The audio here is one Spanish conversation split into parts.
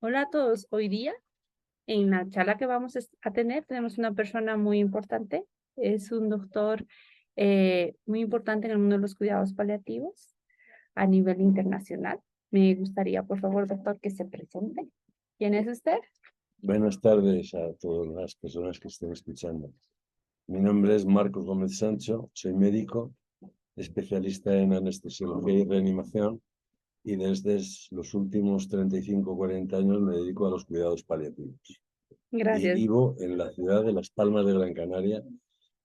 Hola a todos. Hoy día, en la charla que vamos a tener, tenemos una persona muy importante. Es un doctor muy importante en el mundo de los cuidados paliativos a nivel internacional. Me gustaría, por favor, doctor, que se presente. ¿Quién es usted? Buenas tardes a todas las personas que estén escuchando. Mi nombre es Marcos Gómez Sancho, soy médico, especialista en anestesiología y reanimación y desde los últimos 35 o 40 años me dedico a los cuidados paliativos. Y Gracias. vivo en la ciudad de Las Palmas de Gran Canaria,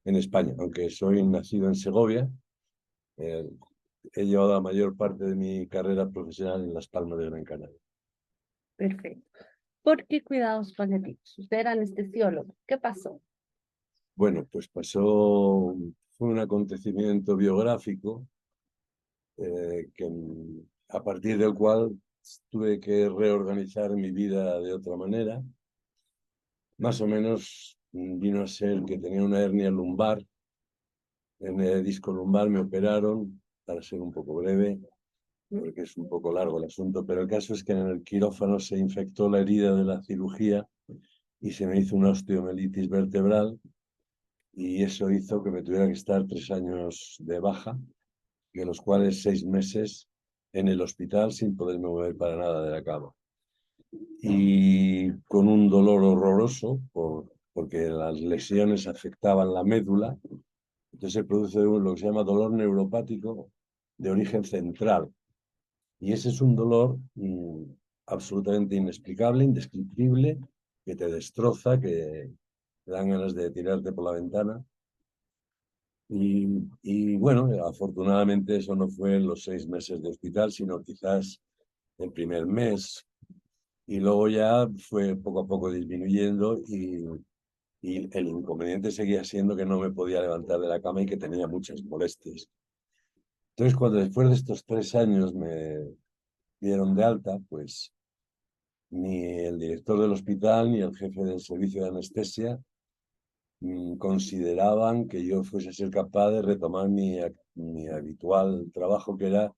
en España, aunque soy nacido en Segovia. eh, He llevado la mayor parte de mi carrera profesional en Las Palmas de Gran Canaria. Perfecto. ¿Por qué cuidados paliativos? Usted era anestesiólogo. ¿Qué pasó? Bueno, pues fue un acontecimiento biográfico a partir del cual tuve que reorganizar mi vida de otra manera. Más o menos vino a ser que tenía una hernia lumbar, en el disco lumbar me operaron, para ser un poco breve, ¿Mm? porque es un poco largo el asunto, pero el caso es que en el quirófano se infectó la herida de la cirugía y se me hizo una osteomelitis vertebral y eso hizo que me tuviera que estar 3 años de baja, de los cuales 6 meses en el hospital sin poderme mover para nada de la cama. Y con un dolor horroroso, porque las lesiones afectaban la médula, entonces se produce lo que se llama dolor neuropático de origen central. Y ese es un dolor absolutamente inexplicable, indescriptible, que te destroza, que te dan ganas de tirarte por la ventana. Y bueno, afortunadamente eso no fue en los 6 meses de hospital, sino quizás el primer mes. Y luego ya fue poco a poco disminuyendo y el inconveniente seguía siendo que no me podía levantar de la cama y que tenía muchas molestias. Entonces, cuando después de estos 3 años me dieron de alta, pues ni el director del hospital ni el jefe del servicio de anestesia consideraban que yo fuese a ser capaz de retomar mi habitual trabajo, que era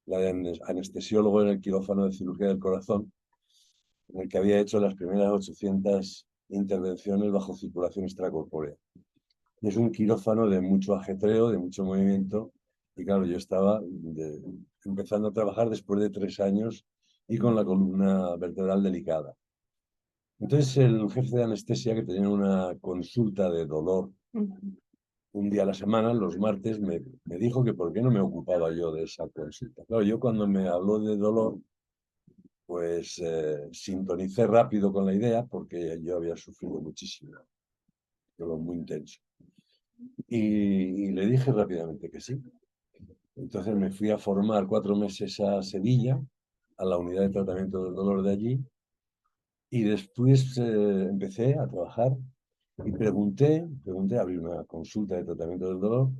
la de anestesiólogo en el quirófano de cirugía del corazón, en el que había hecho las primeras 800 intervenciones bajo circulación extracorpórea. Y es un quirófano de mucho ajetreo, de mucho movimiento, y claro, yo estaba empezando a trabajar después de 3 años y con la columna vertebral delicada. Entonces el jefe de anestesia, que tenía una consulta de dolor Ujú. un día a la semana, los martes, me dijo que por qué no me ocupaba yo de esa consulta. Claro, yo cuando me habló de dolor, pues sintonicé rápido con la idea porque yo había sufrido muchísimo, dolor muy intenso. Y le dije rápidamente que sí. Entonces me fui a formar 4 meses a Sevilla, a la unidad de tratamiento del dolor de allí, y después empecé a trabajar y pregunté, abrí una consulta de tratamiento del dolor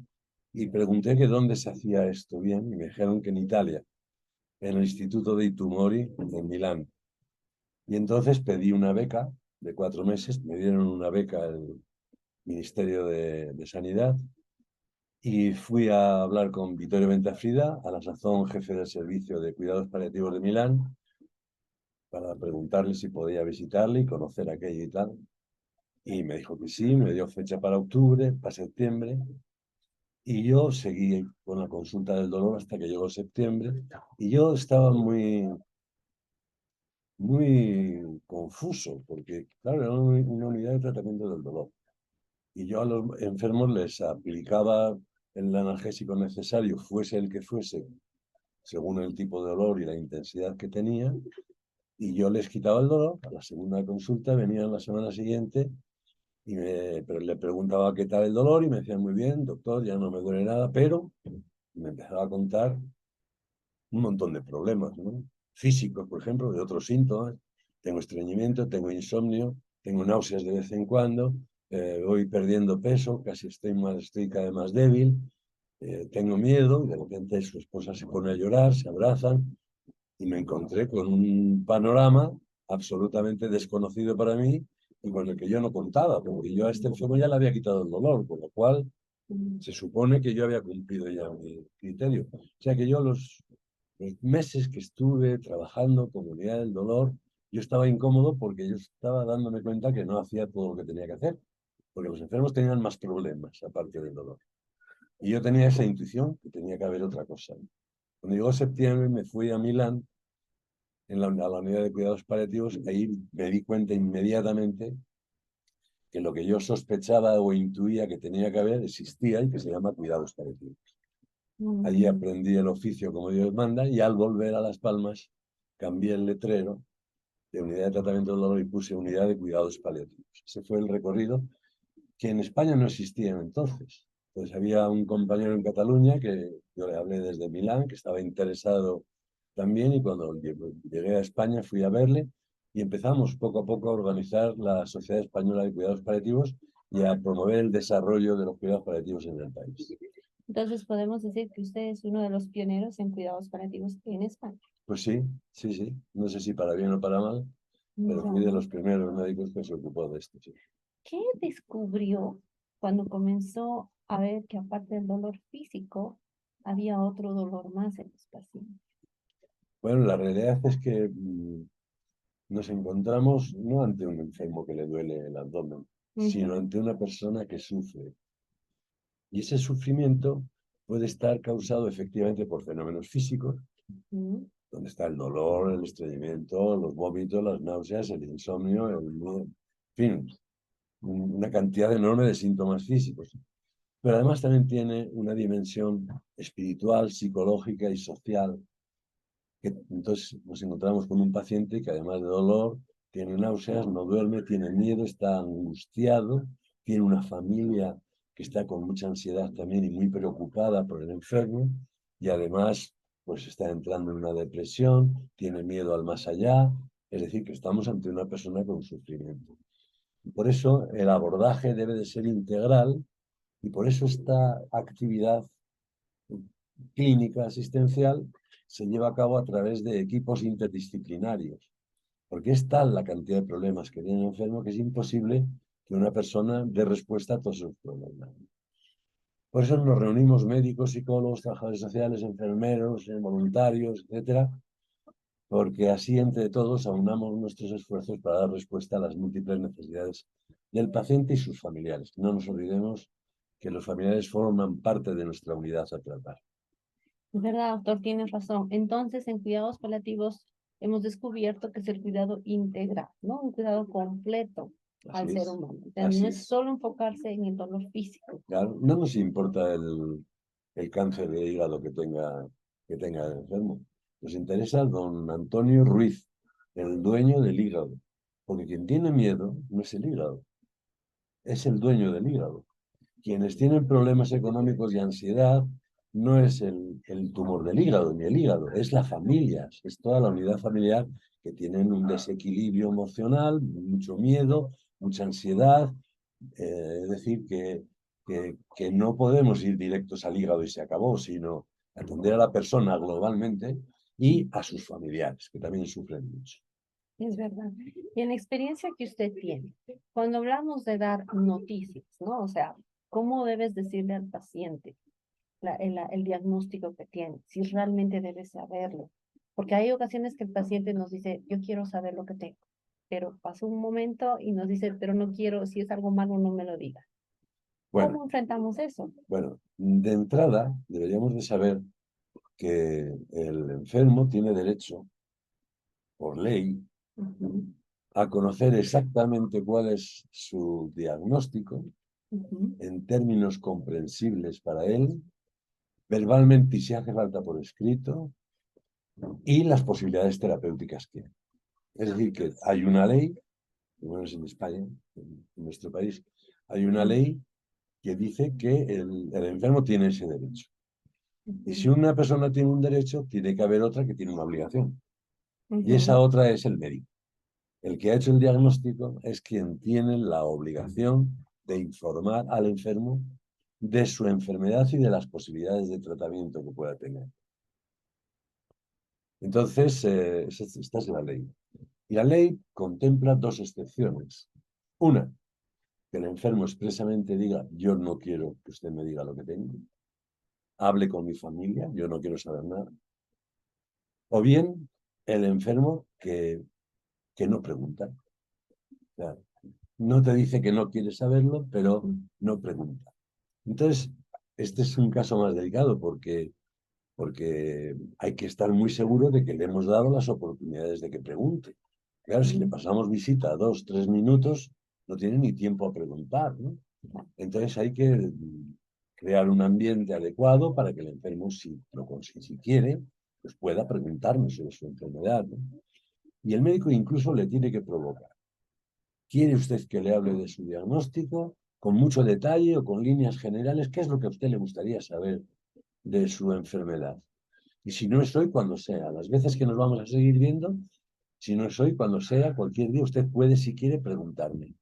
y pregunté que dónde se hacía esto bien y me dijeron que en Italia, en el Instituto dei Tumori en Milán. Y entonces pedí una beca de 4 meses, me dieron una beca del Ministerio de Sanidad y fui a hablar con Vittorio Ventafrida, a la sazón jefe del servicio de cuidados paliativos de Milán, para preguntarle si podía visitarle y conocer aquello y tal. Y me dijo que sí, me dio fecha para octubre, para septiembre, y yo seguí con la consulta del dolor hasta que llegó septiembre, y yo estaba muy confuso, porque claro, era una unidad de tratamiento del dolor, y yo a los enfermos les aplicaba el analgésico necesario, fuese el que fuese, según el tipo de dolor y la intensidad que tenía, y yo les quitaba el dolor. A la segunda consulta venían la semana siguiente pero le preguntaba qué tal el dolor y me decían muy bien, doctor, ya no me duele nada, pero me empezaba a contar un montón de problemas, ¿no? Físicos, por ejemplo, de otros síntomas. Tengo estreñimiento, tengo insomnio, tengo náuseas de vez en cuando, voy perdiendo peso, estoy cada vez más débil, tengo miedo, y de repente su esposa se pone a llorar, se abrazan, y me encontré con un panorama absolutamente desconocido para mí y con el que yo no contaba, porque yo a este enfermo ya le había quitado el dolor, con lo cual se supone que yo había cumplido ya mi criterio. O sea que yo los meses que estuve trabajando con unidad del dolor yo estaba incómodo porque yo estaba dándome cuenta que no hacía todo lo que tenía que hacer, porque los enfermos tenían más problemas aparte del dolor. Y yo tenía esa intuición que tenía que haber otra cosa. Cuando llegó septiembre me fui a Milán, a la unidad de cuidados paliativos, ahí me di cuenta inmediatamente que lo que yo sospechaba o intuía que tenía que haber existía y que se llama cuidados paliativos. Allí Mm. aprendí el oficio como Dios manda y al volver a Las Palmas cambié el letrero de unidad de tratamiento del dolor y puse unidad de cuidados paliativos. Ese fue el recorrido que en España no existía entonces. Entonces había un compañero en Cataluña que yo le hablé desde Milán, que estaba interesado también y cuando llegué a España fui a verle y empezamos poco a poco a organizar la Sociedad Española de Cuidados Paliativos y a promover el desarrollo de los cuidados paliativos en el país. Entonces podemos decir que usted es uno de los pioneros en cuidados paliativos en España. Pues sí, sí, sí. No sé si para bien o para mal, pero Ya. fui de los primeros médicos que se ocupó de esto. Sí. ¿Qué descubrió cuando comenzó a ver que aparte del dolor físico, había otro dolor más en los pacientes? Bueno, la realidad es que nos encontramos no ante un enfermo que le duele el abdomen, sino Ujú, ante una persona que sufre. Y ese sufrimiento puede estar causado efectivamente por fenómenos físicos, ujú. donde está el dolor, el estreñimiento, los vómitos, las náuseas, el insomnio, en fin, una cantidad enorme de síntomas físicos. Pero además también tiene una dimensión espiritual, psicológica y social. Que entonces nos encontramos con un paciente que además de dolor, tiene náuseas, no duerme, tiene miedo, está angustiado, tiene una familia que está con mucha ansiedad también y muy preocupada por el enfermo y además pues está entrando en una depresión, tiene miedo al más allá, es decir, que estamos ante una persona con sufrimiento. Por eso el abordaje debe de ser integral y por eso esta actividad clínica asistencial se lleva a cabo a través de equipos interdisciplinarios, porque es tal la cantidad de problemas que tiene el enfermo que es imposible que una persona dé respuesta a todos sus problemas. Por eso nos reunimos médicos, psicólogos, trabajadores sociales, enfermeros, voluntarios, etcétera, porque así entre todos aunamos nuestros esfuerzos para dar respuesta a las múltiples necesidades del paciente y sus familiares. No nos olvidemos que los familiares forman parte de nuestra unidad a tratar. Es verdad, doctor, tiene razón. Entonces, en cuidados paliativos hemos descubierto que es el cuidado integral, ¿no? Un cuidado completo Así al ser es, humano. O sea, no así es es. solo enfocarse en el dolor físico. Claro, no nos importa el cáncer de hígado que tenga el enfermo. Nos interesa don Antonio Ruiz, el dueño del hígado. Porque quien tiene miedo no es el hígado, es el dueño del hígado. Quienes tienen problemas económicos y ansiedad no es el tumor del hígado ni el hígado, es la familia, es toda la unidad familiar que tienen un desequilibrio emocional, mucho miedo, mucha ansiedad. Es decir, que no podemos ir directos al hígado y se acabó, sino atender a la persona globalmente y a sus familiares, que también sufren mucho. Es verdad. Y en la experiencia que usted tiene, cuando hablamos de dar noticias, ¿no? O sea, ¿cómo debes decirle al paciente el diagnóstico que tiene? Si realmente debes saberlo. Porque hay ocasiones que el paciente nos dice, yo quiero saber lo que tengo, pero pasó un momento y nos dice, pero no quiero, si es algo malo, no me lo diga. Bueno, ¿Cómo enfrentamos eso? bueno, de entrada deberíamos de saber que el enfermo tiene derecho, por ley, Ujú, a conocer exactamente cuál es su diagnóstico ujú, en términos comprensibles para él, verbalmente y si hace falta por escrito, y las posibilidades terapéuticas que hay. Es decir, que hay una ley, bueno, es en España, en nuestro país, hay una ley que dice que el enfermo tiene ese derecho. Y si ujú, una persona tiene un derecho, tiene que haber otra que tiene una obligación. Y esa ujú. otra es el médico. El que ha hecho el diagnóstico es quien tiene la obligación de informar al enfermo de su enfermedad y de las posibilidades de tratamiento que pueda tener. Entonces, esta es la ley. Y la ley contempla dos excepciones. Una, que el enfermo expresamente diga, yo no quiero que usted me diga lo que tengo, hable con mi familia, yo no quiero saber nada. O bien, el enfermo que que no pregunta. O sea, no te dice que no quiere saberlo, pero no pregunta. Entonces, este es un caso más delicado porque hay que estar muy seguro de que le hemos dado las oportunidades de que pregunte. Claro, si le pasamos visita a 2, 3 minutos, no tiene ni tiempo a preguntar, ¿no? Entonces hay que crear un ambiente adecuado para que el enfermo, si quiere, pues pueda preguntarme sobre su enfermedad, ¿no? Y el médico incluso le tiene que provocar. ¿Quiere usted que le hable de su diagnóstico con mucho detalle o con líneas generales? ¿Qué es lo que a usted le gustaría saber de su enfermedad? Y si no es hoy, cuando sea. Las veces que nos vamos a seguir viendo, si no es hoy, cuando sea, cualquier día, usted puede, si quiere, preguntarme.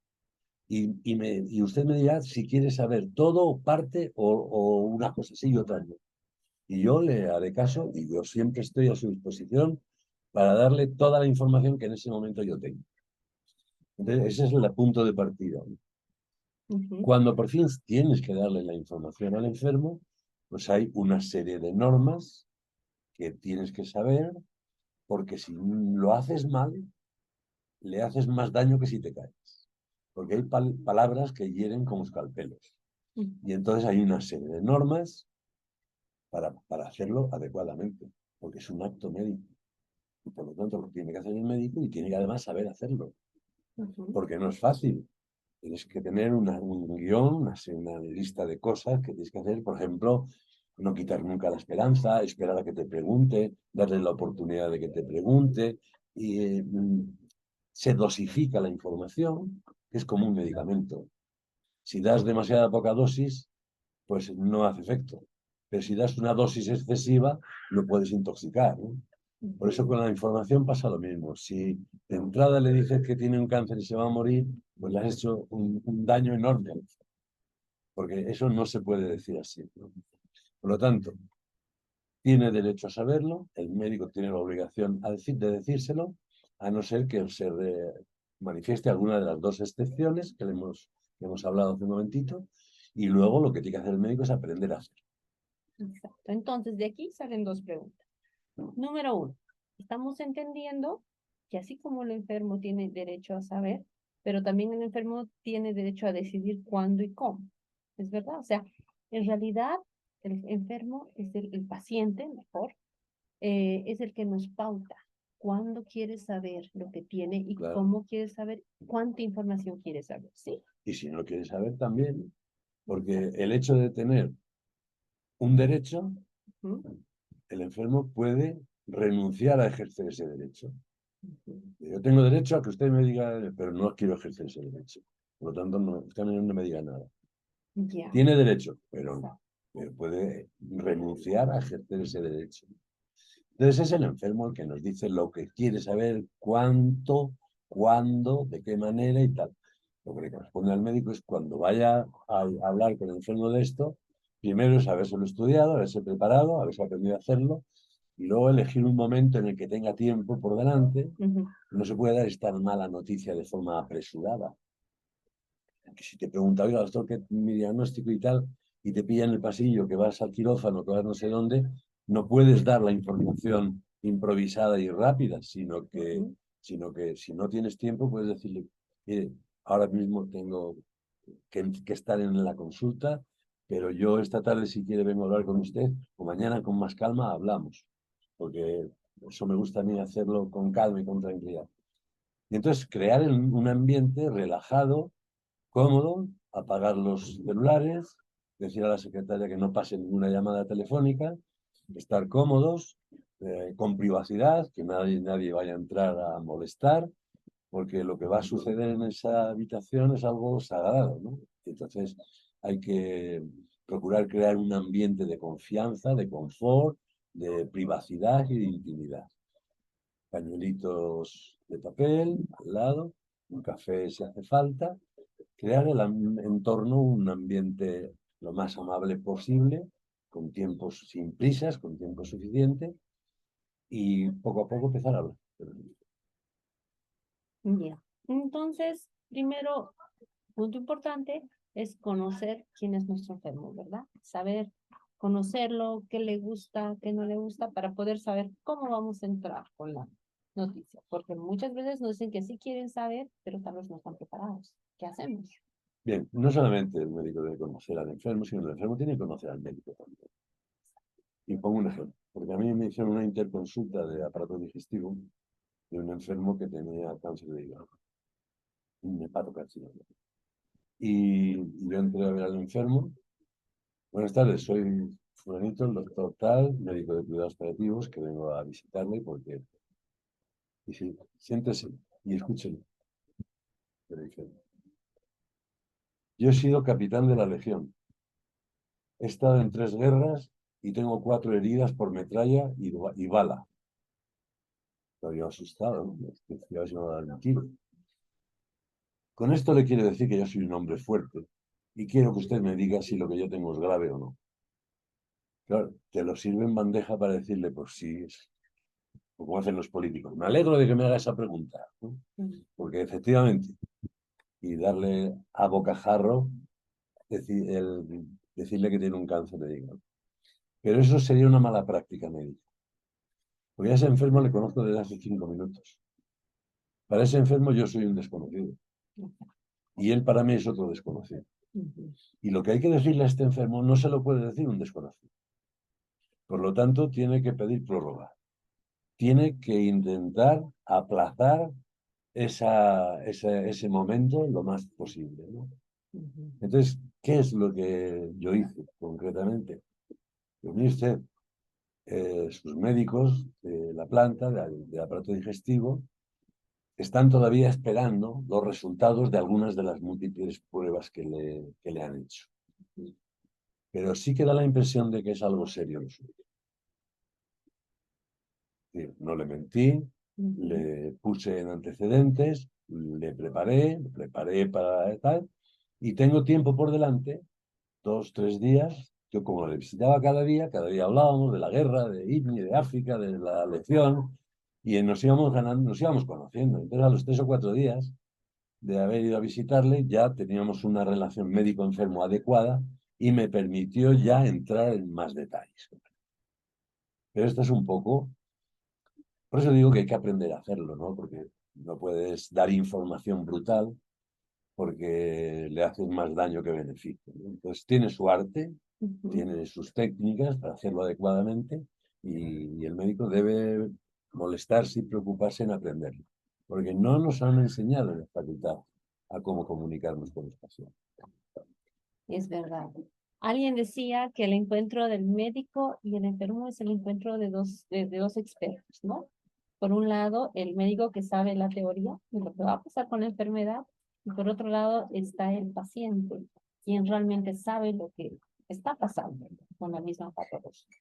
Y usted me dirá si quiere saber todo, parte o una cosa sí y otra no. Y yo le haré caso y yo siempre estoy a su disposición para darle toda la información que en ese momento yo tengo. Entonces, ese es el punto de partida. Cuando por fin tienes que darle la información al enfermo, pues hay una serie de normas que tienes que saber, porque si lo haces mal, le haces más daño que si te caes. Porque hay palabras que hieren como escalpelos. Y entonces hay una serie de normas para hacerlo adecuadamente, porque es un acto médico. Y por lo tanto lo tiene que hacer el médico y tiene que además saber hacerlo, porque no es fácil. Tienes que tener un guión, una lista de cosas que tienes que hacer. Por ejemplo, no quitar nunca la esperanza, esperar a que te pregunte, darle la oportunidad de que te pregunte. Y se dosifica la información, que es como un medicamento. Si das demasiada poca dosis, pues no hace efecto. Pero si das una dosis excesiva, lo puedes intoxicar, ¿no? Por eso con la información pasa lo mismo. Si de entrada le dices que tiene un cáncer y se va a morir, pues le has hecho un daño enorme, porque eso no se puede decir así, ¿no? Por lo tanto, tiene derecho a saberlo, el médico tiene la obligación de decírselo, a no ser que se manifieste alguna de las dos excepciones que hemos hablado hace un momentito, y luego lo que tiene que hacer el médico es aprender a hacer. Exacto. Entonces, de aquí salen dos preguntas. Número uno, estamos entendiendo que así como el enfermo tiene derecho a saber, pero también el enfermo tiene derecho a decidir cuándo y cómo. ¿Es verdad? O sea, en realidad, el enfermo es el paciente, mejor, es el que nos pauta cuándo quiere saber lo que tiene y Claro. cómo quiere saber, cuánta información quiere saber, ¿sí? Y si no quiere saber también, porque el hecho de tener un derecho, el enfermo puede renunciar a ejercer ese derecho. Yo tengo derecho a que usted me diga, pero no quiero ejercer ese derecho. Por lo tanto, usted no me diga nada. Ya. Tiene derecho, pero puede renunciar a ejercer ese derecho. Entonces es el enfermo el que nos dice lo que quiere saber, cuánto, cuándo, de qué manera y tal. Lo que le corresponde al médico es cuando vaya a hablar con el enfermo de esto, primero es habérselo estudiado, haberse preparado, haberse aprendido a hacerlo, y luego elegir un momento en el que tenga tiempo por delante. No se puede dar esta mala noticia de forma apresurada. Que si te pregunta, oiga, doctor, ¿qué mi diagnóstico y tal? Y te pilla en el pasillo, que vas al quirófano, que vas no sé dónde, no puedes dar la información improvisada y rápida, sino que si no tienes tiempo, puedes decirle, mire, ahora mismo tengo que estar en la consulta, pero yo esta tarde, si quiere, vengo a hablar con usted, o mañana con más calma hablamos, porque eso me gusta a mí hacerlo con calma y con tranquilidad. Y entonces crear un ambiente relajado, cómodo, apagar los celulares, decir a la secretaria que no pase ninguna llamada telefónica, estar cómodos, con privacidad, que nadie vaya a entrar a molestar, porque lo que va a suceder en esa habitación es algo sagrado, ¿no? Entonces hay que procurar crear un ambiente de confianza, de confort, de privacidad y de intimidad. Pañuelitos de papel al lado, un café si hace falta, crear el entorno, un ambiente lo más amable posible, con tiempos sin prisas, con tiempo suficiente, y poco a poco empezar a hablar. Ya. Entonces, primero, punto importante es conocer quién es nuestro enfermo, ¿verdad? Saber conocerlo, qué le gusta, qué no le gusta, para poder saber cómo vamos a entrar con la noticia, porque muchas veces nos dicen que sí quieren saber, pero tal vez no están preparados. ¿Qué hacemos? Bien, no solamente el médico debe conocer al enfermo, sino el enfermo tiene que conocer al médico también. Y pongo un ejemplo, porque a mí me hicieron una interconsulta de aparato digestivo de un enfermo que tenía cáncer de hígado, un hepatocarcinoma. Y yo entré a ver al enfermo. Buenas tardes, soy fulanito, el doctor tal, médico de cuidados paliativos, que vengo a visitarle porque... Y sí, siéntese y escúchelo. Le dije, yo he sido capitán de la Legión. He estado en 3 guerras y tengo 4 heridas por metralla y bala. Estoy asustado, ¿no? Es que a ver si me va a dar un tiro. Con esto le quiero decir que yo soy un hombre fuerte y quiero que usted me diga si lo que yo tengo es grave o no. Claro, te lo sirve en bandeja para decirle, pues sí, es como hacen los políticos. Me alegro de que me haga esa pregunta, ¿no? Porque efectivamente, y darle a bocajarro decirle que tiene un cáncer de hígado. Pero eso sería una mala práctica médica. Porque a ese enfermo le conozco desde hace 5 minutos. Para ese enfermo yo soy un desconocido. Y él para mí es otro desconocido. Y lo que hay que decirle a este enfermo no se lo puede decir un desconocido. Por lo tanto, tiene que pedir prórroga. Tiene que intentar aplazar ese momento lo más posible, ¿no? Entonces, ¿qué es lo que yo hice concretamente? Pues mire usted, sus médicos de la planta, de aparato digestivo, están todavía esperando los resultados de algunas de las múltiples pruebas que le han hecho. Pero sí que da la impresión de que es algo serio lo suyo. No le mentí, le puse en antecedentes, le preparé para tal, y tengo tiempo por delante, 2, 3 días. Yo como le visitaba cada día hablábamos de la guerra, de ITNI, de África, de la lección, y nos íbamos ganando, nos íbamos conociendo. Entonces a los 3 o 4 días de haber ido a visitarle, ya teníamos una relación médico-enfermo adecuada y me permitió ya entrar en más detalles. Pero esto es un poco, por eso digo que hay que aprender a hacerlo, ¿no? Porque no puedes dar información brutal porque le haces más daño que beneficio, ¿no? Entonces tiene su arte, tiene sus técnicas para hacerlo adecuadamente y el médico debe molestarse y preocuparse en aprenderlo, porque no nos han enseñado en la facultad a cómo comunicarnos con los pacientes. Es verdad. Alguien decía que el encuentro del médico y el enfermo es el encuentro de dos expertos, ¿no? Por un lado, el médico que sabe la teoría de lo que va a pasar con la enfermedad, y por otro lado está el paciente, quien realmente sabe lo que está pasando con la misma patología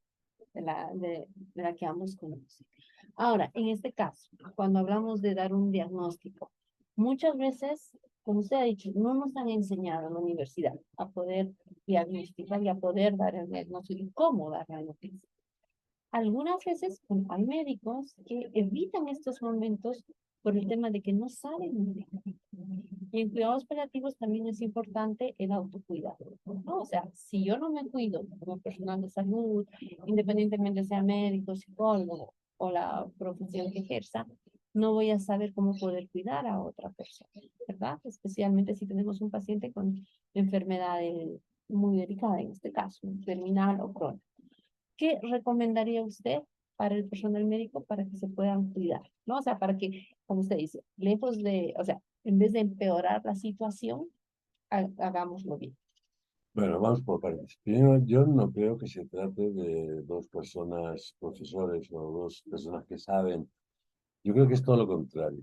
de la que ambos conocen. Ahora, en este caso, cuando hablamos de dar un diagnóstico, muchas veces, como usted ha dicho, no nos han enseñado en la universidad a poder diagnosticar y a poder dar el diagnóstico y cómo dar la noticia. Algunas veces hay médicos que evitan estos momentos por el tema de que no saben. Y en cuidados paliativos también es importante el autocuidado, ¿no? O sea, si yo no me cuido como personal de salud, independientemente sea médico, psicólogo o la profesión que ejerza, no voy a saber cómo poder cuidar a otra persona, ¿verdad? Especialmente si tenemos un paciente con enfermedades muy delicadas, en este caso, terminal o crónica. ¿Qué recomendaría usted para el personal médico para que se puedan cuidar? ¿No? O sea, para que, como usted dice, lejos de, o sea, en vez de empeorar la situación, hagámoslo bien. Bueno, vamos por partes. Primero, yo no creo que se trate de 2 personas, profesores o 2 personas que saben. Yo creo que es todo lo contrario.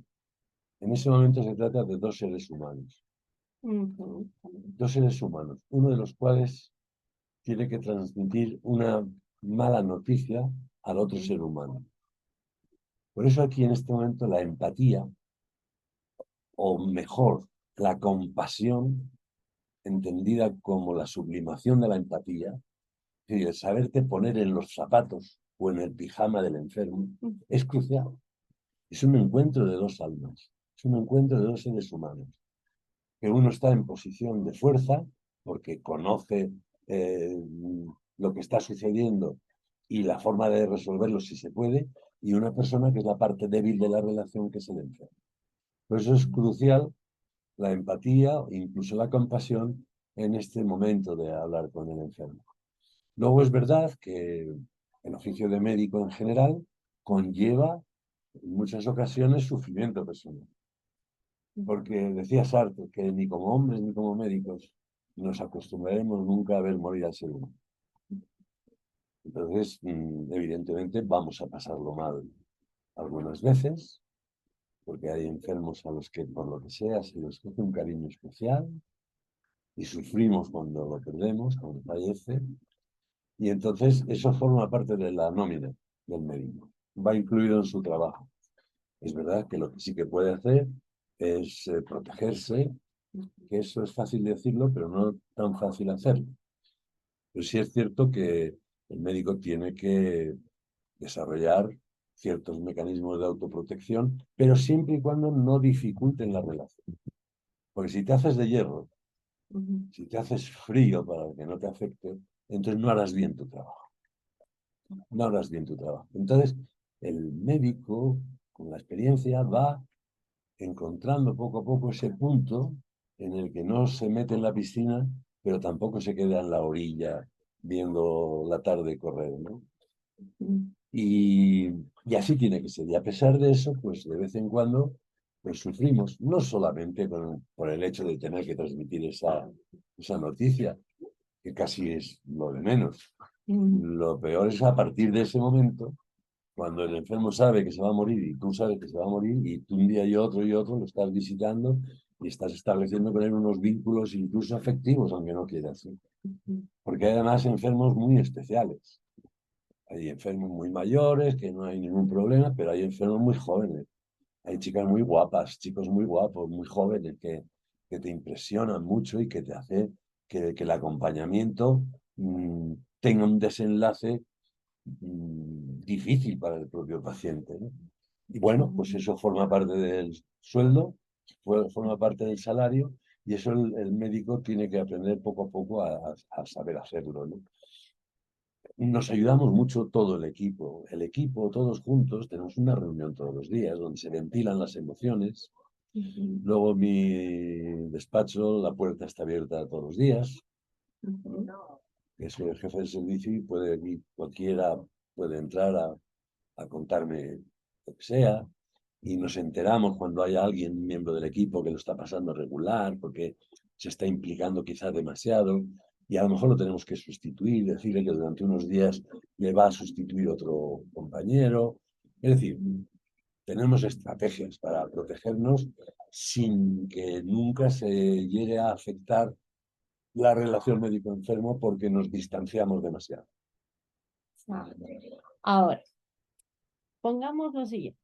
En ese momento se trata de 2 seres humanos. Ujú. 2 seres humanos, uno de los cuales tiene que transmitir una mala noticia al otro ser humano. Por eso aquí en este momento la empatía, o mejor, la compasión, entendida como la sublimación de la empatía, es decir, el saberte poner en los zapatos o en el pijama del enfermo, es crucial. Es un encuentro de 2 almas, es un encuentro de 2 seres humanos, que uno está en posición de fuerza porque conoce lo que está sucediendo y la forma de resolverlo si se puede, y una persona que es la parte débil de la relación, que es el enfermo. Por eso es crucial la empatía, incluso la compasión, en este momento de hablar con el enfermo. Luego es verdad que el oficio de médico en general conlleva en muchas ocasiones sufrimiento personal. Porque decía Sartre que ni como hombres ni como médicos nos acostumbraremos nunca a ver morir al ser humano. Entonces, evidentemente, vamos a pasarlo mal algunas veces, porque hay enfermos a los que, por lo que sea, se les coge un cariño especial y sufrimos cuando lo perdemos, cuando fallece. Y entonces eso forma parte de la nómina del médico. Va incluido en su trabajo. Es verdad que lo que sí que puede hacer es protegerse, que eso es fácil decirlo, pero no tan fácil hacerlo. Pero sí es cierto que el médico tiene que desarrollar ciertos mecanismos de autoprotección, pero siempre y cuando no dificulten la relación. Porque si te haces de hierro, si te haces frío para que no te afecte, entonces no harás bien tu trabajo. No harás bien tu trabajo. Entonces, el médico, con la experiencia, va encontrando poco a poco ese punto en el que no se mete en la piscina, pero tampoco se queda en la orilla viendo la tarde correr, ¿no? Y así tiene que ser. Y a pesar de eso, pues de vez en cuando, pues sufrimos, no solamente por el hecho de tener que transmitir esa noticia, que casi es lo de menos. Lo peor es a partir de ese momento, cuando el enfermo sabe que se va a morir y tú sabes que se va a morir y tú un día y otro lo estás visitando y estás estableciendo con él unos vínculos incluso afectivos, aunque no quieras, ¿sí? Porque hay además enfermos muy especiales. Hay enfermos muy mayores, que no hay ningún problema, pero hay enfermos muy jóvenes. Hay chicas muy guapas, chicos muy guapos, muy jóvenes, que te impresionan mucho y que te hace que el acompañamiento tenga un desenlace difícil para el propio paciente, ¿no? Y bueno, pues eso forma parte del sueldo, forma parte del salario, y eso el médico tiene que aprender poco a poco a saber hacerlo, ¿no? Nos ayudamos mucho todo el equipo, todos juntos, tenemos una reunión todos los días donde se ventilan las emociones. Luego mi despacho, la puerta está abierta todos los días, que soy el jefe del servicio y cualquiera puede entrar a contarme lo que sea, y nos enteramos cuando hay alguien, un miembro del equipo, que lo está pasando regular, porque se está implicando quizás demasiado, y a lo mejor lo tenemos que sustituir, decirle que durante unos días le va a sustituir otro compañero. Es decir, tenemos estrategias para protegernos sin que nunca se llegue a afectar la relación médico-enfermo porque nos distanciamos demasiado. Ahora, pongamos lo siguiente.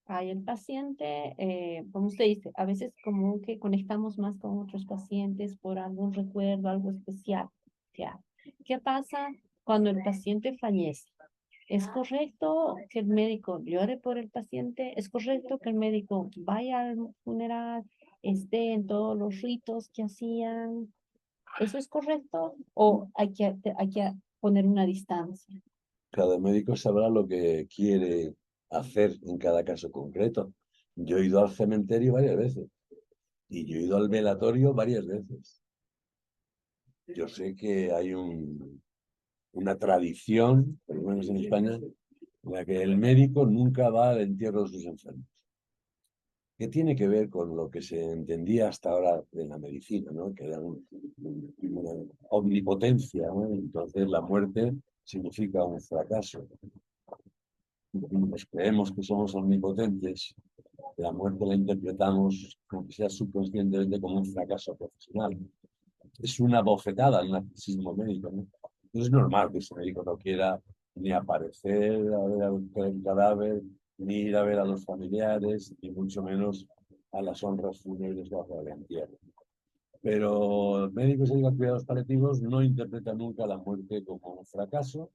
Hay el paciente, como usted dice, a veces como que conectamos más con otros pacientes por algún recuerdo, algo especial. Ya. ¿Qué pasa cuando el paciente fallece? ¿Es correcto que el médico llore por el paciente? ¿Es correcto que el médico vaya al funeral, esté en todos los ritos que hacían? ¿Eso es correcto? ¿O hay que poner una distancia? Cada médico sabrá lo que quiere hacer en cada caso concreto. Yo he ido al cementerio varias veces y yo he ido al velatorio varias veces. Yo sé que hay una tradición, por lo menos en España, en la que el médico nunca va al entierro de sus enfermos. Que tiene que ver con lo que se entendía hasta ahora en la medicina, ¿no? Que era una omnipotencia, ¿no? Entonces la muerte significa un fracaso. Nos creemos que somos omnipotentes, la muerte la interpretamos, aunque sea subconscientemente, como un fracaso profesional. Es una bofetada al narcisismo médico, ¿no? Entonces es normal que ese médico no quiera ni aparecer a ver el cadáver, ni ir a ver a los familiares, ni mucho menos a las honras fúnebres bajo el entierro. Pero médicos y cuidados paliativos no interpretan nunca la muerte como un fracaso,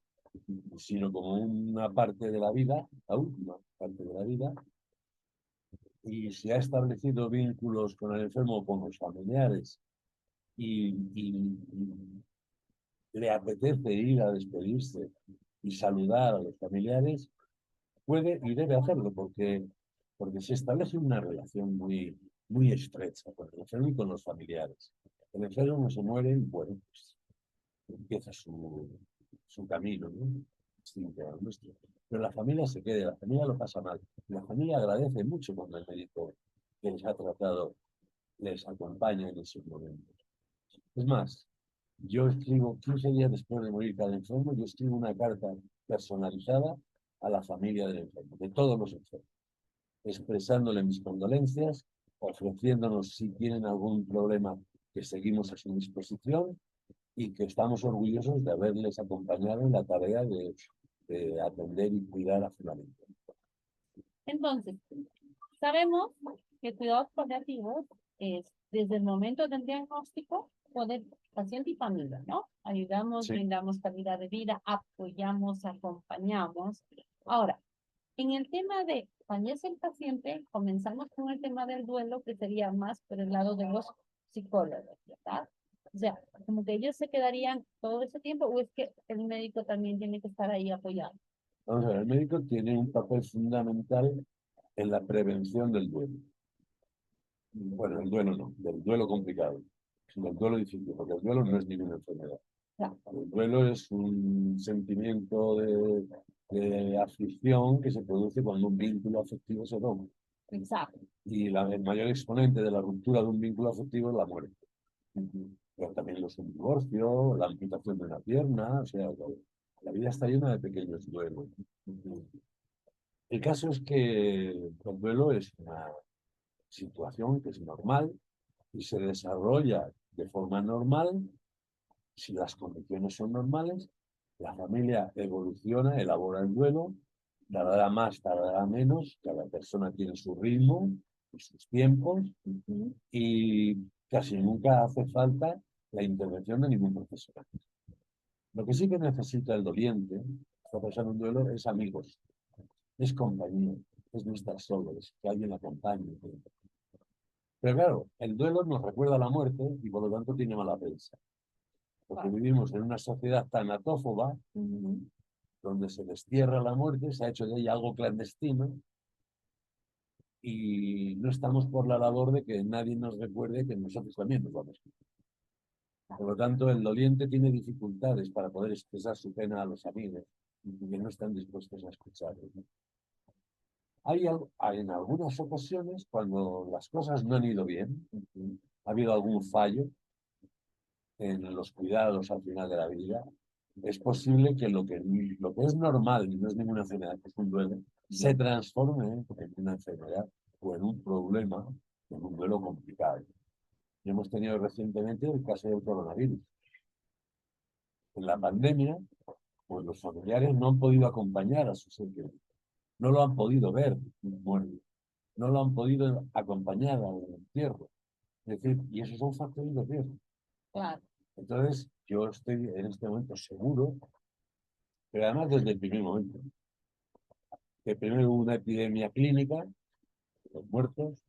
sino como una parte de la vida, la última parte de la vida, y se ha establecido vínculos con el enfermo, con los familiares, y le apetece ir a despedirse y saludar a los familiares, puede y debe hacerlo porque se establece una relación muy estrecha con el enfermo y con los familiares. El enfermo no se muere y bueno, pues empieza su camino, ¿no? Distinto al nuestro. Pero la familia se queda, la familia lo pasa mal. La familia agradece mucho cuando el médico que les ha tratado les acompaña en esos momentos. Es más, yo escribo 15 días después de morir cada enfermo, yo escribo una carta personalizada a la familia del enfermo, de todos los enfermos, expresándole mis condolencias, ofreciéndonos si tienen algún problema que seguimos a su disposición y que estamos orgullosos de haberles acompañado en la tarea de atender y cuidar a fulanito. Entonces, sabemos que cuidados paliativos es desde el momento del diagnóstico, poder paciente y familia, ¿no? Ayudamos, Sí, brindamos calidad de vida, apoyamos, acompañamos. Ahora, en el tema de fallece el paciente, comenzamos con el tema del duelo, que sería más por el lado de los psicólogos, ¿verdad? O sea, como que ellos se quedarían todo ese tiempo, o es que el médico también tiene que estar ahí apoyando. vamos a ver, el médico tiene un papel fundamental en la prevención del duelo. Bueno, el duelo no, del duelo complicado, del duelo difícil, porque el duelo no es ninguna enfermedad. Ya, El duelo es un sentimiento de aflicción que se produce cuando un vínculo afectivo se rompe. exacto. Y el mayor exponente de la ruptura de un vínculo afectivo es la muerte. Pero también los un divorcio, la amputación de una pierna, o sea, la vida está llena de pequeños duelos. El caso es que el duelo es una situación que es normal y se desarrolla de forma normal si las condiciones son normales. La familia evoluciona, elabora el duelo, tardará más, tardará menos, cada persona tiene su ritmo y sus tiempos y casi nunca hace falta la intervención de ningún profesional. Lo que sí que necesita el doliente, está pasando un duelo, es amigos, es compañía, es no estar solo, es que alguien le acompañe. Pero claro, el duelo nos recuerda a la muerte y por lo tanto tiene mala prensa. Porque vivimos en una sociedad tanatófoba, donde se destierra la muerte, se ha hecho de ella algo clandestino y no estamos por la labor de que nadie nos recuerde que nosotros también nos vamos. Por lo tanto, el doliente tiene dificultades para poder expresar su pena a los amigos que no están dispuestos a escucharlo. Hay en algunas ocasiones, cuando las cosas no han ido bien, ha habido algún fallo en los cuidados al final de la vida, es posible que lo que es normal y no es ninguna enfermedad, que es un duelo, se transforme en una enfermedad o en un problema, en un duelo complicado. Y hemos tenido recientemente el caso del coronavirus. En la pandemia, pues los familiares no han podido acompañar a sus seres queridos, no lo han podido ver muerto, no lo han podido acompañar al entierro. Es decir, y esos son factores de riesgo. Claro. Entonces, yo estoy en este momento seguro, pero además desde el primer momento, que primero hubo una epidemia clínica, los muertos,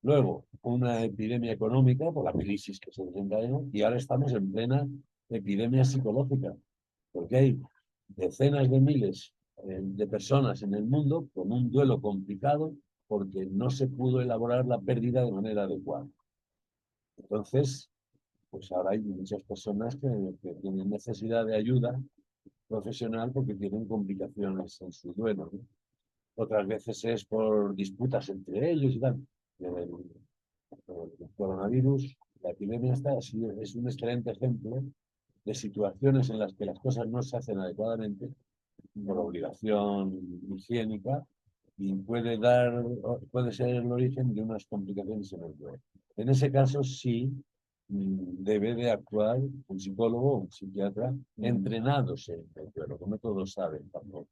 luego una epidemia económica por la crisis que se desencadenó, y ahora estamos en plena epidemia psicológica, porque hay decenas de miles de personas en el mundo con un duelo complicado porque no se pudo elaborar la pérdida de manera adecuada. Entonces, pues ahora hay muchas personas que tienen necesidad de ayuda profesional porque tienen complicaciones en su duelo, ¿no? Otras veces es por disputas entre ellos y tal. El coronavirus, la epidemia esta, es un excelente ejemplo de situaciones en las que las cosas no se hacen adecuadamente por obligación higiénica y puede ser el origen de unas complicaciones en el duelo. En ese caso sí debe de actuar un psicólogo o un psiquiatra entrenados en el duelo, como todos saben tampoco.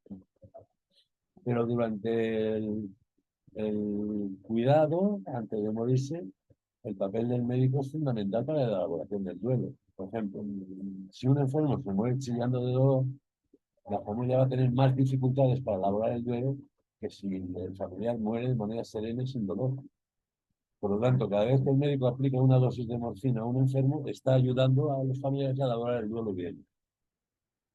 Pero durante el cuidado, antes de morirse, el papel del médico es fundamental para la elaboración del duelo. Por ejemplo, si un enfermo se muere chillando de dolor, la familia va a tener más dificultades para elaborar el duelo que si el familiar muere de manera serena y sin dolor. Por lo tanto, cada vez que el médico aplica una dosis de morfina a un enfermo, está ayudando a los familiares a elaborar el duelo bien.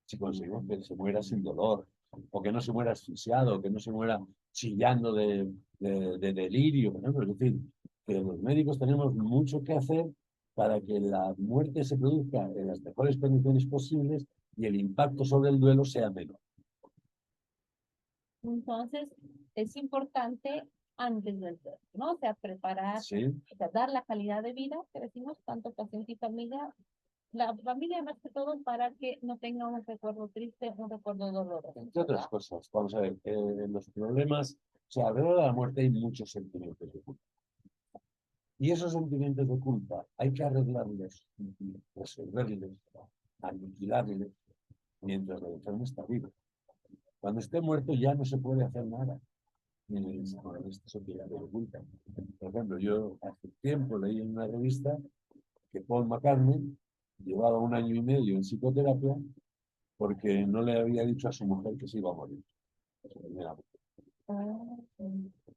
Si conseguimos que se muera sin dolor, o que no se muera asfixiado, o que no se muera chillando de delirio, por ejemplo. Es decir, que los médicos tenemos mucho que hacer para que la muerte se produzca en las mejores condiciones posibles y el impacto sobre el duelo sea menor. Entonces, es importante antes del duelo, ¿no? O sea, preparar, Sí, o sea, dar la calidad de vida que decimos, tanto paciente y familia. La familia más que todo para que no tenga un recuerdo triste, un recuerdo doloroso. entre otras cosas, vamos a ver, los problemas, o sea, alrededor de la muerte hay muchos sentimientos de culpa. Y esos sentimientos de culpa hay que arreglarlos, resolverlos, aniquilarlos, mientras el enfermo está vivo. Cuando esté muerto ya no se puede hacer nada en esta sociedad de culpa. Por ejemplo, yo hace tiempo leí en una revista que Paul McCartney llevaba 1 año y medio en psicoterapia porque no le había dicho a su mujer que se iba a morir.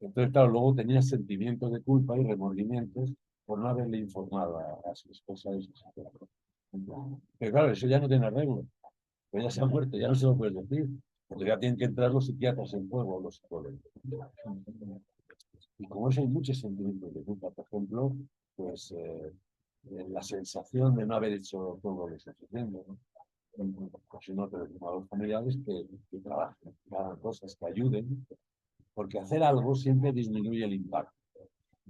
Entonces, claro, luego tenía sentimientos de culpa y remordimientos por no haberle informado a su esposa de eso. Pero claro, eso ya no tiene arreglo. Pues ya se ha muerto, ya no se lo puedes decir. Porque ya tienen que entrar los psiquiatras en juego, los psicólogos. Y como eso hay muchos sentimientos de culpa, por ejemplo, pues la sensación de no haber hecho todo lo que está haciendo, ¿no? Pues si no, tenemos a los familiares que trabajen, que hagan cosas, que ayuden, porque hacer algo siempre disminuye el impacto.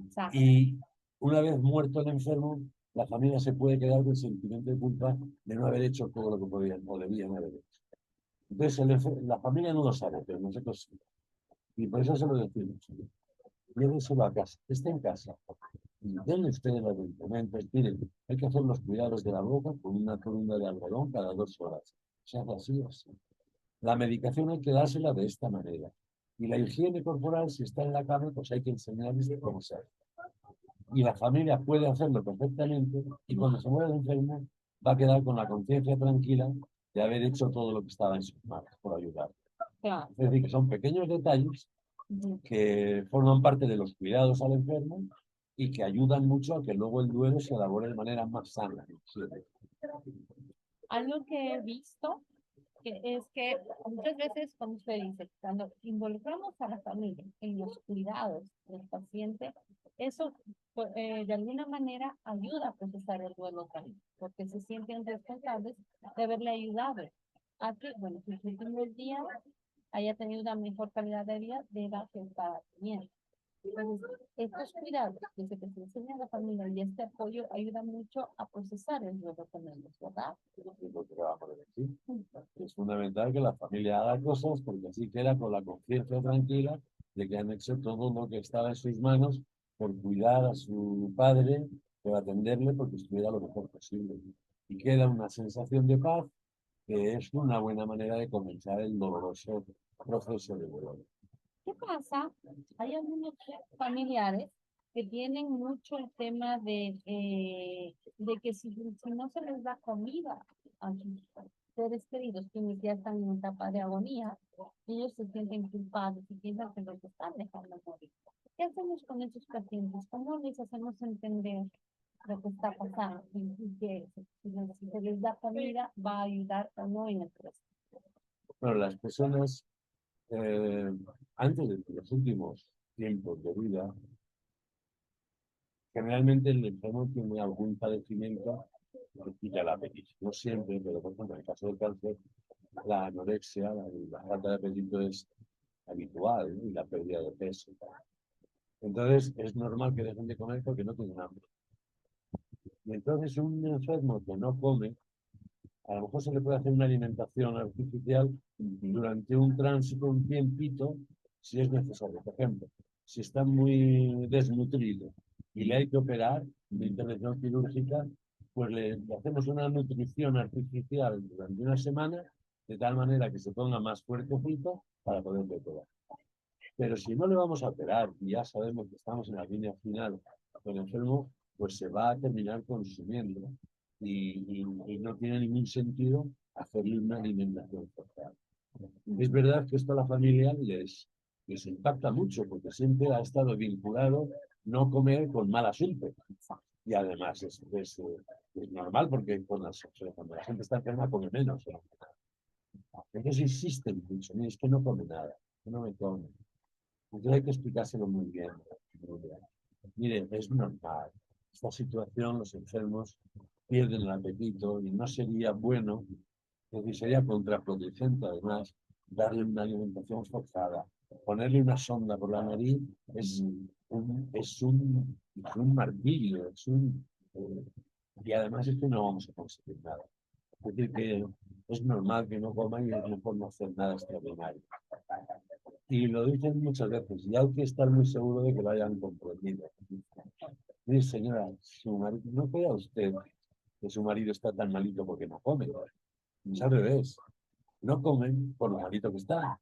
Exacto. Y una vez muerto el enfermo, la familia se puede quedar con el sentimiento de culpa de no haber hecho todo lo que podían o debían haber hecho. Entonces, la familia no lo sabe, pero nosotros sí. Y por eso se lo decimos. Llévenselo a casa, esté en casa. Y denle ustedes los medicamentos. Miren, hay que hacer los cuidados de la boca con una columna de algodón cada 2 horas. Se hace así o así. La medicación hay que dársela de esta manera. Y la higiene corporal, si está en la cama, pues hay que enseñarles cómo se hace. Y la familia puede hacerlo perfectamente y cuando se muere el enfermo va a quedar con la conciencia tranquila de haber hecho todo lo que estaba en sus manos por ayudar. Claro. Es decir, que son pequeños detalles que forman parte de los cuidados al enfermo y que ayudan mucho a que luego el duelo se elabore de manera más sana. ¿Sí? Algo que he visto que es que muchas veces, como usted dice, cuando involucramos a la familia en los cuidados del paciente, eso pues, de alguna manera ayuda a procesar el duelo también, porque se sienten responsables de haberle ayudado a que, bueno, sus últimos días haya tenido una mejor calidad de vida de la que estaba teniendo. Entonces, estos cuidados desde que se enseña a la familia y este apoyo ayuda mucho a procesar el duelo con ellos, ¿verdad? Es lo que acabamos de decir. Es fundamental que la familia haga cosas porque así queda con la conciencia tranquila de que han hecho todo lo que estaba en sus manos por cuidar a su padre, por atenderle, porque estuviera lo mejor posible. Y queda una sensación de paz que es una buena manera de comenzar el doloroso proceso de dolor. ¿Qué pasa? Hay algunos familiares que tienen mucho el tema de que si no se les da comida a sus seres queridos, quienes ya están en etapa de agonía, ellos se sienten culpables y piensan que los están dejando morir. ¿Qué hacemos con esos pacientes? ¿Cómo les hacemos entender lo que está pasando? Y que si se les da comida, va a ayudar o no en el proceso. Bueno, las personas, antes de los últimos tiempos de vida, generalmente el enfermo tiene algún padecimiento que quita el apetito. No siempre, pero por ejemplo, en el caso del cáncer, la anorexia, la falta de apetito es habitual, ¿no? Y la pérdida de peso. Entonces es normal que dejen de comer porque no tienen hambre. Y entonces un enfermo que no come, a lo mejor se le puede hacer una alimentación artificial durante un tránsito, un tiempito, si es necesario. Por ejemplo, si está muy desnutrido y le hay que operar, una intervención quirúrgica, pues le hacemos una nutrición artificial durante una semana, de tal manera que se ponga más fuertecito para poderle operar. Pero si no le vamos a operar y ya sabemos que estamos en la línea final del enfermo, pues se va a terminar consumiendo y no tiene ningún sentido hacerle una alimentación forzada. Es verdad que esto a la familia les impacta mucho porque siempre ha estado vinculado no comer con mala suerte. Y además es normal porque cuando la gente está enferma come menos. ¿No? Entonces insisten mucho, "Mire, es que no come nada, que no me come". Entonces hay que explicárselo muy bien. Muy bien. Mire, es normal. Esta situación, los enfermos pierden el apetito y no sería bueno, es decir, sería contraproducente además darle una alimentación forzada. Ponerle una sonda por la nariz es un martirio, y además es que no vamos a conseguir nada. Es decir, que es normal que no coman y es mejor no hacer nada extraordinario. Y lo dicen muchas veces, y hay que estar muy seguro de que lo hayan comprendido. Mire, señora, su marido, no crea usted que su marido está tan malito porque no come. Es al revés. No comen por lo malito que está.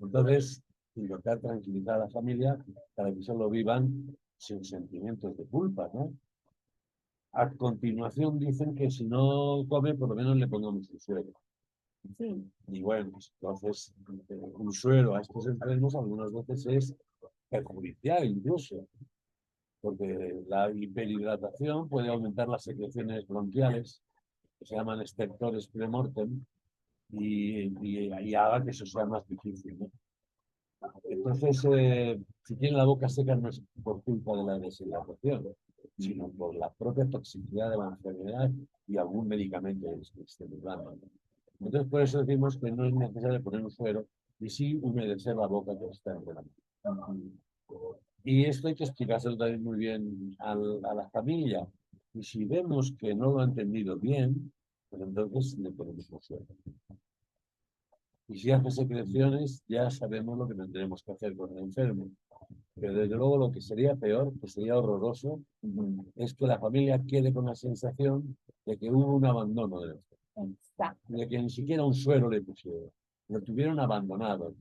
Entonces, intentar tranquilizar a la familia para que solo vivan sin sentimientos de culpa, ¿no? A continuación dicen que si no come, por lo menos le pongamos un suero. Sí. Y bueno, pues, entonces, un suero a estos enfermos algunas veces es perjudicial incluso, porque la hiperhidratación puede aumentar las secreciones bronquiales, que se llaman estertores premortem, y haga que eso sea más difícil, ¿no? Entonces, si tiene la boca seca no es por culpa de la deshidratación, sino por la propia toxicidad de la enfermedad y algún medicamento que estén dando. Entonces, por eso decimos que no es necesario poner un suero y sí humedecer la boca que está enferma. Y esto hay que explicárselo también muy bien a la familia. Y si vemos que no lo ha entendido bien, pues entonces le ponemos un suero. Y si hace secreciones, ya sabemos lo que tendremos que hacer con el enfermo. Pero desde luego lo que sería peor, que sería horroroso, es que la familia quede con la sensación de que hubo un abandono del enfermo. Exacto. De que ni siquiera un suero le pusieron. Lo tuvieron abandonado.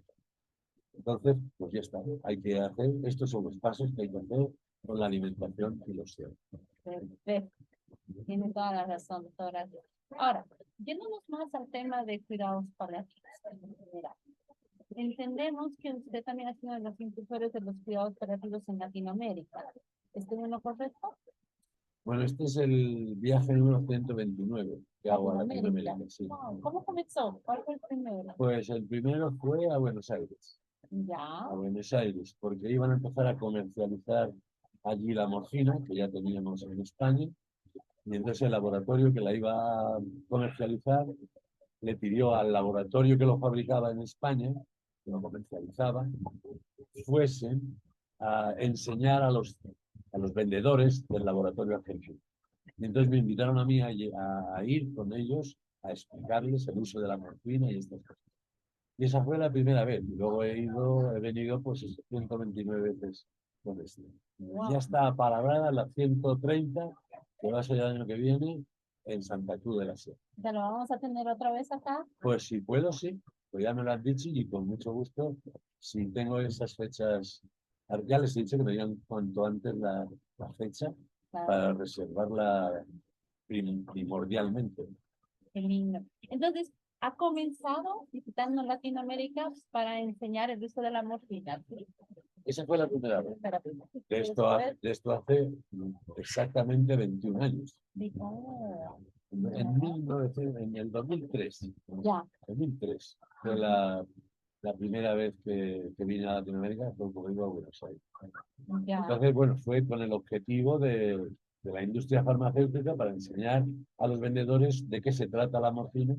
Entonces, pues ya está. Hay que hacer, estos son los pasos que hay que hacer con la alimentación y los sueros. Perfecto. Tiene toda la razón, doctora. Ahora, yéndonos más al tema de cuidados paliativos en general. Entendemos que usted también ha sido de los impulsores de los cuidados paliativos en Latinoamérica. ¿Estoy en lo correcto? Bueno, este es el viaje número 129 que hago a Latinoamérica. Sí. Wow. ¿Cómo comenzó? ¿Cuál fue el primero? Pues el primero fue a Buenos Aires. Ya. A Buenos Aires, porque iban a empezar a comercializar allí la morfina, que ya teníamos en España, y entonces el laboratorio que la iba a comercializar le pidió al laboratorio que lo fabricaba en España, que lo comercializaba, fuesen a enseñar a los vendedores del laboratorio argentino. Y entonces me invitaron a mí a ir con ellos a explicarles el uso de la morfina y estas cosas. Y esa fue la primera vez. Y luego he venido pues 129 veces con este. Wow. Ya está apalabrada la 130, que va a ser el año que viene, en Santa Cruz de la Sierra. ¿Ya lo vamos a tener otra vez acá? Pues si puedo, sí. Pues ya me lo han dicho y con mucho gusto, si tengo esas fechas, ya les he dicho que me digan cuanto antes la fecha, claro, para reservarla primordialmente. Qué lindo. Entonces, ha comenzado visitando Latinoamérica para enseñar el uso de la morfina, ¿sí? Esa fue la primera vez. De esto hace exactamente 21 años. En el 2003. Ya. 2003 fue la primera vez que vine a Latinoamérica, fue como a Buenos Aires. Ya. Entonces, bueno, fue con el objetivo de la industria farmacéutica para enseñar a los vendedores de qué se trata la morfina,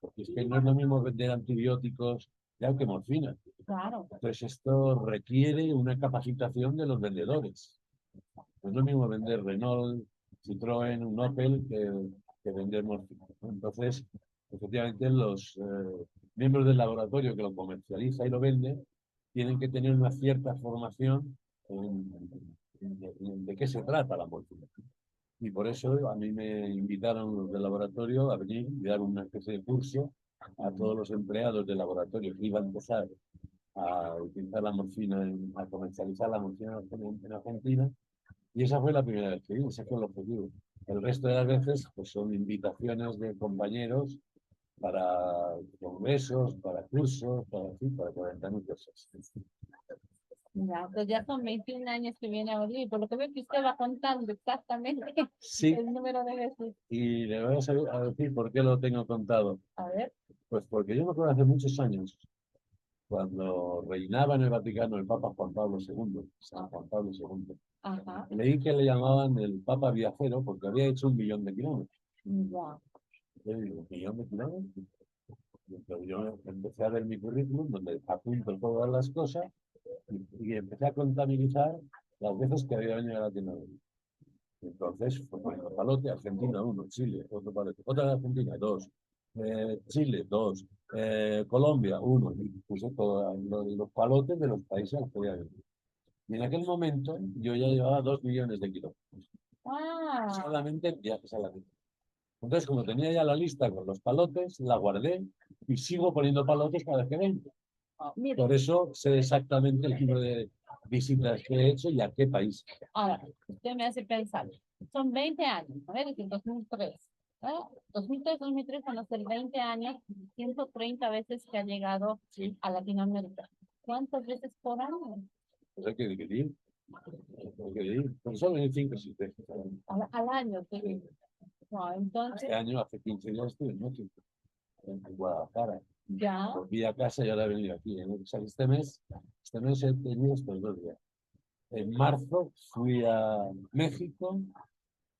porque es que no es lo mismo vender antibióticos ya que morfina. Claro. Entonces esto requiere una capacitación de los vendedores. No es lo mismo vender Renault, Citroën, un Opel que vender morfina. Entonces, efectivamente, los miembros del laboratorio que lo comercializa y lo vende tienen que tener una cierta formación de qué se trata la morfina. Y por eso a mí me invitaron los del laboratorio a venir y dar una especie de curso a todos los empleados del laboratorio que iban a empezar a utilizar la morfina, a comercializar la morfina en Argentina. Y esa fue la primera vez que vine, ese fue el objetivo. El resto de las veces pues, son invitaciones de compañeros para congresos, para cursos, para 40.000 cosas. Ya, pues ya son 21 años que viene a Bolivia, por lo que veo que usted va contando exactamente sí, el número de veces. Y le voy a decir por qué lo tengo contado. A ver. Pues porque yo me acuerdo hace muchos años, cuando reinaba en el Vaticano el Papa Juan Pablo II, San Juan Pablo II, Ajá. leí que le llamaban el Papa Viajero porque había hecho 1.000.000 de kilómetros. Ya. Yo digo, ¿1.000.000 de kilómetros? Entonces yo empecé a ver mi currículum donde apunto todas las cosas y empecé a contabilizar las veces que había venido a Latinoamérica. Entonces fue poniendo palote, Argentina uno, Chile, otro palote, otra de Argentina, dos, Chile, dos, Colombia, uno, y puse todos los palotes de los países a los que había venido. Y en aquel momento yo ya llevaba 2.000.000 de kilómetros, Ah, solamente en viajes a la vida. Entonces, como tenía ya la lista con los palotes, la guardé y sigo poniendo palotes cada vez que vengo. mire, Por eso sé exactamente el número de visitas que he hecho y a qué país. ahora, usted me hace pensar, son 20 años, a ver, desde el 2003. ¿Ah? 2003 van a ser 20 años, 130 veces que ha llegado a Latinoamérica. ¿Cuántas veces por año? Pues hay que dividir, hay que dividir. Pero solo en 5 o 6 veces. Al año, sí. No, entonces, Este año, hace 15 días, estuve en Guadalajara. ya, Volví a casa y ahora he venido aquí. O sea, este mes he tenido estos 2 días. En marzo fui a México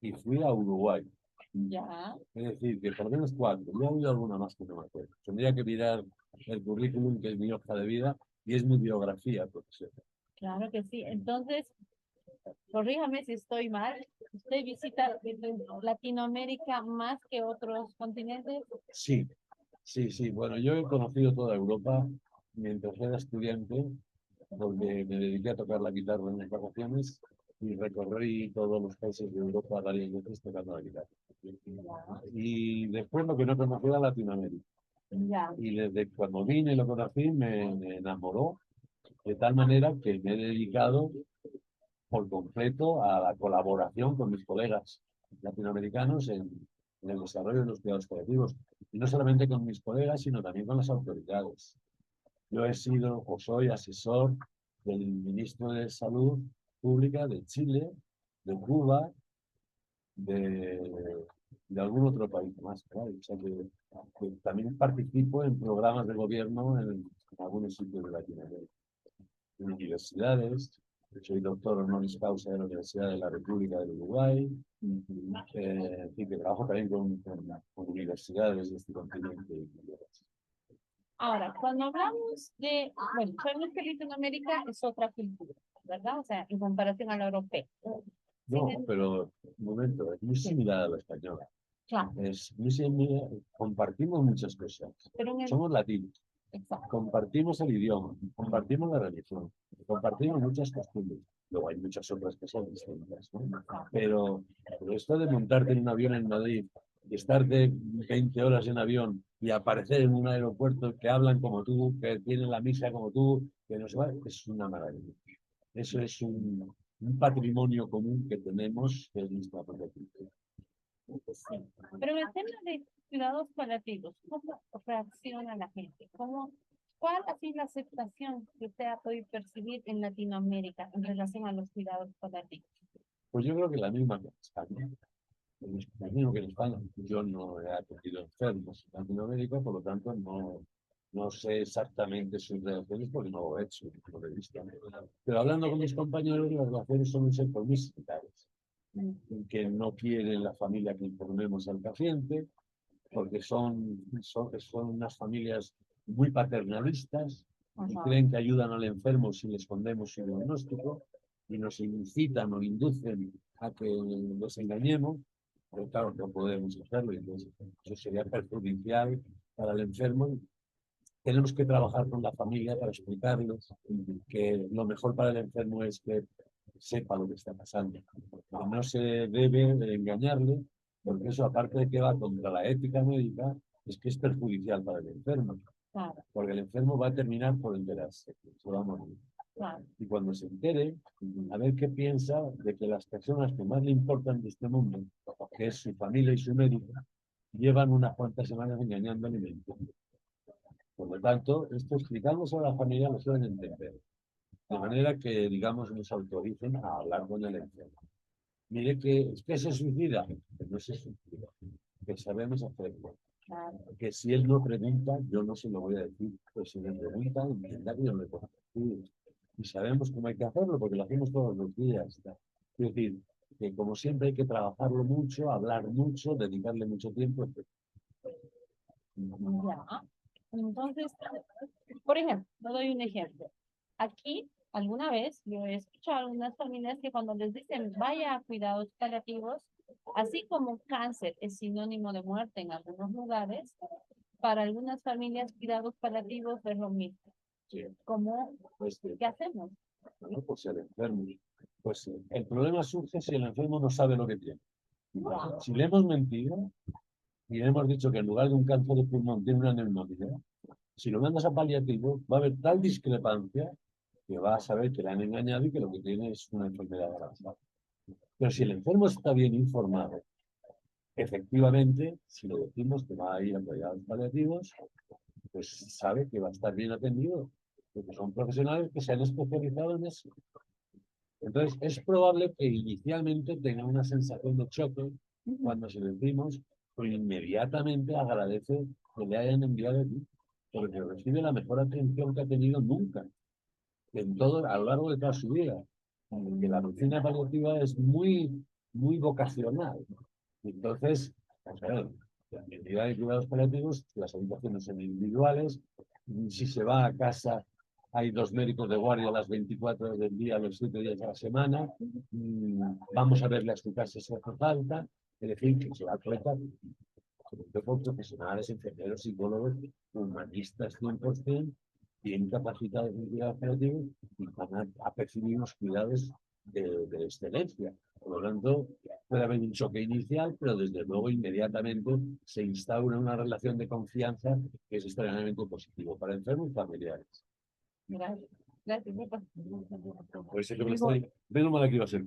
y fui a Uruguay. ya, Es decir, que por lo menos 4. Ya ha habido alguna más que no me acuerdo. Tendría que mirar el currículum, que es mi hoja de vida, y es mi biografía profesional. claro que sí. Entonces, corríjame si estoy mal. ¿Usted visita Latinoamérica más que otros continentes? Sí, sí, sí. Bueno, yo he conocido toda Europa mientras era estudiante, porque me dediqué a tocar la guitarra en las vacaciones y recorrí todos los países de Europa varias veces tocando la guitarra. Y después lo que no conocía era Latinoamérica. Ya, Y desde cuando vine y lo conocí me enamoró de tal manera que me he dedicado por completo a la colaboración con mis colegas latinoamericanos en el desarrollo de los cuidados colectivos. Y no solamente con mis colegas, sino también con las autoridades. Yo he sido o soy asesor del ministro de Salud Pública de Chile, de Cuba, de algún otro país más, claro. O sea que también participo en programas de gobierno en algunos sitios de Latinoamérica, en universidades. Soy doctor honoris causa de la Universidad de la República del Uruguay. Y que trabajo también con universidades de este continente. ahora, cuando hablamos de, bueno, sabemos que Latinoamérica es otra cultura, ¿verdad? O sea, en comparación a la europea. Sin No, pero un momento, es muy similar a la española. claro, Es muy similar, compartimos muchas cosas. pero en el, Somos latinos, exacto, compartimos el idioma, compartimos la religión, compartimos muchas costumbres. Luego hay muchas otras que son distintas, ¿no? Pero esto de montarte en un avión en Madrid y estarte 20 horas en avión y aparecer en un aeropuerto que hablan como tú, que tienen la misa como tú, que no se va, es una maravilla. Eso es un patrimonio común que tenemos, que es nuestra propia cultura. sí. Pero en el tema de cuidados paliativos, ¿cómo reacciona la gente? ¿Cuál ha sido la aceptación que usted ha podido percibir en Latinoamérica en relación a los cuidados paliativos? Pues yo creo que la misma que en España. Lo mismo que en España. Yo no he atendido enfermos en Latinoamérica, por lo tanto no sé exactamente sus reacciones porque no lo he hecho, no lo he visto. Pero hablando con mis compañeros, las reacciones suelen ser por mis similares, que no quieren la familia que informemos al paciente, porque son unas familias muy paternalistas y Ajá, creen que ayudan al enfermo si le escondemos su diagnóstico y nos incitan o inducen a que los engañemos, pero claro, no podemos hacerlo y entonces eso sería perjudicial para el enfermo. Tenemos que trabajar con la familia para explicarles que lo mejor para el enfermo es que sepa lo que está pasando. Que no se debe de engañarle, porque eso, aparte de que va contra la ética médica, es que es perjudicial para el enfermo. claro, Porque el enfermo va a terminar por enterarse, se va a morir. claro. Y cuando se entere, a ver qué piensa de que las personas que más le importan de este mundo, que es su familia y su médico, llevan unas cuantas semanas engañándole y mintiendo. Por lo tanto, esto explicándose a la familia lo suelen entender. De manera que, digamos, nos autoricen a hablar con el enfermo. Mire que es que se suicida, que no se suicida, que sabemos hacerlo, Claro. Que si él no pregunta, yo no se lo voy a decir. Pues si me pregunta, entenderá que yo no le puedo decir. Y sabemos cómo hay que hacerlo, porque lo hacemos todos los días. Es decir, que como siempre hay que trabajarlo mucho, hablar mucho, dedicarle mucho tiempo, etc. Ya. Entonces, por ejemplo, te doy un ejemplo. Aquí, alguna vez, yo he escuchado a algunas familias que cuando les dicen vaya a cuidados paliativos, así como cáncer es sinónimo de muerte en algunos lugares, para algunas familias cuidados paliativos es lo mismo. Sí. ¿Cómo? Pues, ¿Qué hacemos? bueno, pues el enfermo. Pues el problema surge si el enfermo no sabe lo que tiene. Si le hemos mentido y le hemos dicho que en lugar de un cáncer de pulmón tiene una neumonía, si lo mandas a paliativo, va a haber tal discrepancia que va a saber que le han engañado y que lo que tiene es una enfermedad grave. Pero si el enfermo está bien informado, efectivamente, si le decimos que va a ir a cuidados paliativos, pues sabe que va a estar bien atendido, porque son profesionales que se han especializado en eso. Entonces, es probable que inicialmente tenga una sensación de choque cuando se lo decimos, pero inmediatamente agradece que le hayan enviado aquí, porque recibe la mejor atención que ha tenido nunca, en todo, a lo largo de toda su vida. Porque la medicina paliativa es muy vocacional. Entonces, vamos a ver, la medida de cuidados paliativos, las habitaciones son individuales. Si se va a casa, hay 2 médicos de guardia a las 24 horas del día, los 7 días de la semana. Vamos a verle a su casa si hace falta. Es decir, que se va a tratar con profesionales, enfermeros, psicólogos, humanistas 100%, bien capacitados en cuidados paliativos y van a percibir unos cuidados de excelencia. Por lo tanto, puede haber un choque inicial, pero desde luego inmediatamente se instaura una relación de confianza que es extremadamente positivo para enfermos y familiares. Gracias. Gracias. Pues menos mal que iba a ser